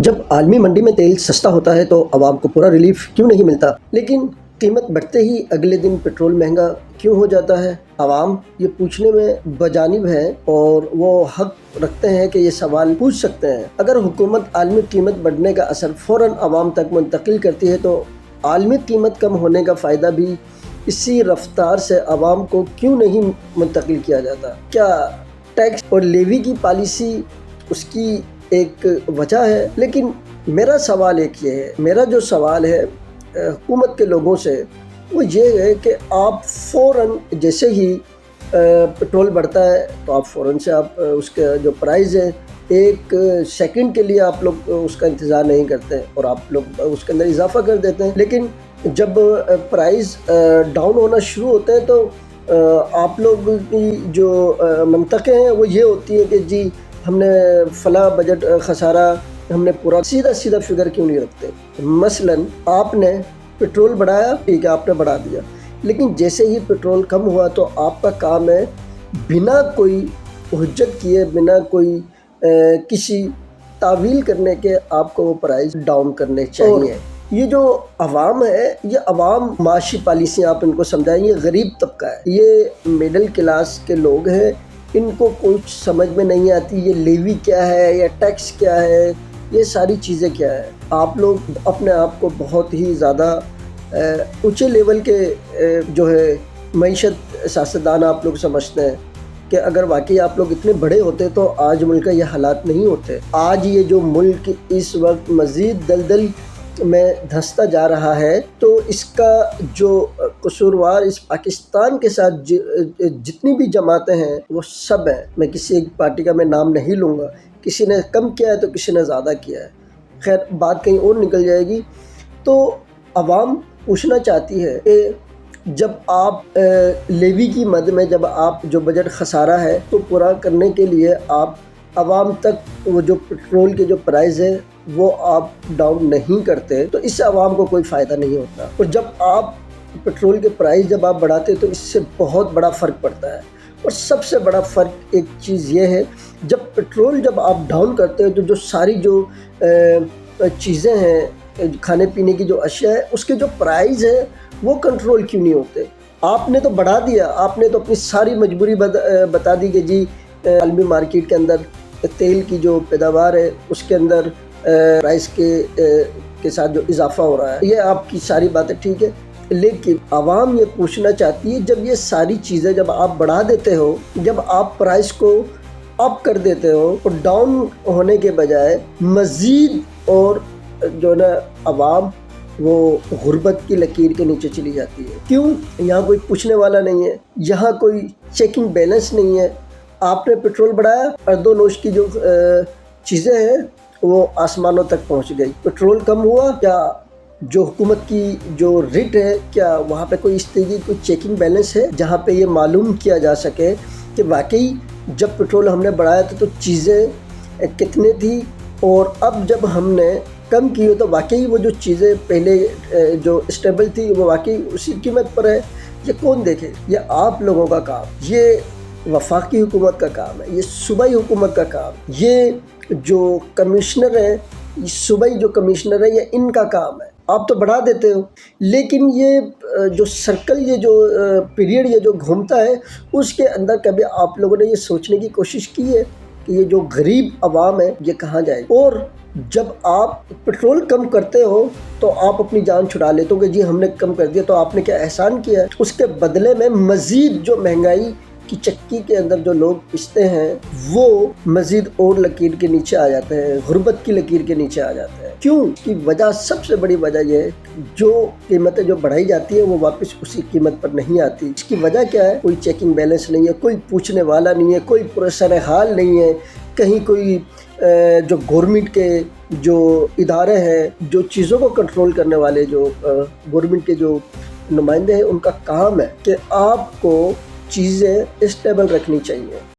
جب عالمی منڈی میں تیل سستا ہوتا ہے تو عوام کو پورا ریلیف کیوں نہیں ملتا، لیکن قیمت بڑھتے ہی اگلے دن پیٹرول مہنگا کیوں ہو جاتا ہے؟ عوام یہ پوچھنے میں بجانب ہے اور وہ حق رکھتے ہیں کہ یہ سوال پوچھ سکتے ہیں۔ اگر حکومت عالمی قیمت بڑھنے کا اثر فوراً عوام تک منتقل کرتی ہے تو عالمی قیمت کم ہونے کا فائدہ بھی اسی رفتار سے عوام کو کیوں نہیں منتقل کیا جاتا؟ کیا ٹیکس اور لیوی کی پالیسی اس کی ایک وجہ ہے؟ لیکن میرا سوال جو سوال ہے حکومت کے لوگوں سے وہ یہ ہے کہ آپ فوراً جیسے ہی پیٹرول بڑھتا ہے تو آپ فوراً سے آپ اس کا جو پرائز ہے ایک سیکنڈ کے لیے آپ لوگ اس کا انتظار نہیں کرتے اور آپ لوگ اس کے اندر اضافہ کر دیتے ہیں، لیکن جب پرائز ڈاؤن ہونا شروع ہوتے ہیں تو آپ لوگ کی جو منطقیں ہیں وہ یہ ہوتی ہے کہ جی ہم نے فلاں بجٹ خسارہ ہم نے پورا سیدھا فگر کیوں نہیں رکھتے۔ مثلاً آپ نے پیٹرول بڑھایا، ٹھیک ہے آپ نے بڑھا دیا، لیکن جیسے ہی پیٹرول کم ہوا تو آپ کا کام ہے بنا کوئی حجت کیے، بنا کوئی کسی تعویل کرنے کے آپ کو وہ پرائز ڈاؤن کرنے چاہیے۔ یہ جو عوام ہے، یہ عوام معاشی پالیسیاں آپ ان کو سمجھائیں، یہ غریب طبقہ ہے، یہ مڈل کلاس کے لوگ ہیں، ان کو کچھ سمجھ میں نہیں آتی یہ لیوی کیا ہے یا ٹیکس کیا ہے، یہ ساری چیزیں کیا ہے۔ آپ لوگ اپنے آپ کو بہت ہی زیادہ اونچے لیول کے جو ہے معیشت سیاستدان آپ لوگ سمجھتے ہیں کہ اگر واقعی آپ لوگ اتنے بڑے ہوتے تو آج ملک کا یہ حالات نہیں ہوتے۔ آج یہ جو ملک اس وقت مزید دلدل میں دھنستا جا رہا ہے تو اس کا جو قصوروار اس پاکستان کے ساتھ جتنی بھی جماعتیں ہیں وہ سب ہیں، میں کسی ایک پارٹی کا میں نام نہیں لوں گا، کسی نے کم کیا ہے تو کسی نے زیادہ کیا ہے، خیر بات کہیں اور نکل جائے گی۔ تو عوام پوچھنا چاہتی ہے کہ جب آپ لیوی کی مد میں جب آپ جو بجٹ خسارہ ہے تو پورا کرنے کے لیے آپ عوام تک وہ جو پیٹرول کے جو پرائز ہے وہ آپ ڈاؤن نہیں کرتے تو اس سے عوام کو کوئی فائدہ نہیں ہوتا، اور جب آپ پیٹرول کے پرائز جب آپ بڑھاتے تو اس سے بہت بڑا فرق پڑتا ہے۔ اور سب سے بڑا فرق ایک چیز یہ ہے، جب پیٹرول جب آپ ڈاؤن کرتے ہیں تو جو ساری جو چیزیں ہیں کھانے پینے کی جو اشیاء ہے اس کے جو پرائز ہے وہ کنٹرول کیوں نہیں ہوتے؟ آپ نے تو بڑھا دیا، آپ نے تو اپنی ساری مجبوری بتا دی کہ جی عالمی مارکیٹ کے اندر تیل کی جو پیداوار ہے اس کے اندر پرائز کے ساتھ جو اضافہ ہو رہا ہے، یہ آپ کی ساری باتیں ٹھیک ہے، لیکن عوام یہ پوچھنا چاہتی ہے جب یہ ساری چیزیں جب آپ بڑھا دیتے ہو، جب آپ پرائز کو اپ کر دیتے ہو اور ڈاؤن ہونے کے بجائے مزید اور جو نا عوام وہ غربت کی لکیر کے نیچے چلی جاتی ہے۔ کیوں؟ یہاں کوئی پوچھنے والا نہیں ہے، یہاں کوئی چیکنگ بیلنس نہیں ہے۔ آپ نے پیٹرول بڑھایا، ارد و نوش کی جو چیزیں ہیں وہ آسمانوں تک پہنچ گئی، پیٹرول کم ہوا، کیا جو حکومت کی جو ریٹ ہے کیا وہاں پہ کوئی اس طرح کی کوئی چیکنگ بیلنس ہے جہاں پہ یہ معلوم کیا جا سکے کہ واقعی جب پیٹرول ہم نے بڑھایا تھا تو چیزیں کتنے تھی اور اب جب ہم نے کم کی ہو تو واقعی وہ جو چیزیں پہلے جو اسٹیبل تھی وہ واقعی اسی قیمت پر ہے؟ یہ کون دیکھے؟ یہ آپ لوگوں کا کام، یہ وفاقی حکومت کا کام ہے، یہ صوبائی حکومت کا کام، یہ جو کمشنر ہیں، صوبائی جو کمشنر ہیں، یہ ان کا کام ہے۔ آپ تو بڑھا دیتے ہو، لیکن یہ جو سرکل، یہ جو پیریڈ یہ جو گھومتا ہے اس کے اندر کبھی آپ لوگوں نے یہ سوچنے کی کوشش کی ہے کہ یہ جو غریب عوام ہے یہ کہاں جائے؟ اور جب آپ پیٹرول کم کرتے ہو تو آپ اپنی جان چھڑا لیتے ہو کہ جی ہم نے کم کر دیا، تو آپ نے کیا احسان کیا ہے؟ اس کے بدلے میں مزید جو مہنگائی کی چکی کے اندر جو لوگ پستے ہیں وہ مزید اور لکیر کے نیچے آ جاتے ہیں، غربت کی لکیر کے نیچے آ جاتے ہیں۔ کیوں؟ کی وجہ، سب سے بڑی وجہ یہ ہے جو قیمتیں جو بڑھائی جاتی ہیں وہ واپس اسی قیمت پر نہیں آتی۔ اس کی وجہ کیا ہے؟ کوئی چیکنگ بیلنس نہیں ہے، کوئی پوچھنے والا نہیں ہے، کوئی پرسر حال نہیں ہے، کہیں کوئی جو گورنمنٹ کے جو ادارے ہیں، جو چیزوں کو کنٹرول کرنے والے جو گورنمنٹ کے جو نمائندے ہیں، ان کا کام ہے کہ آپ کو چیزیں اسٹیبل رکھنی چاہیے۔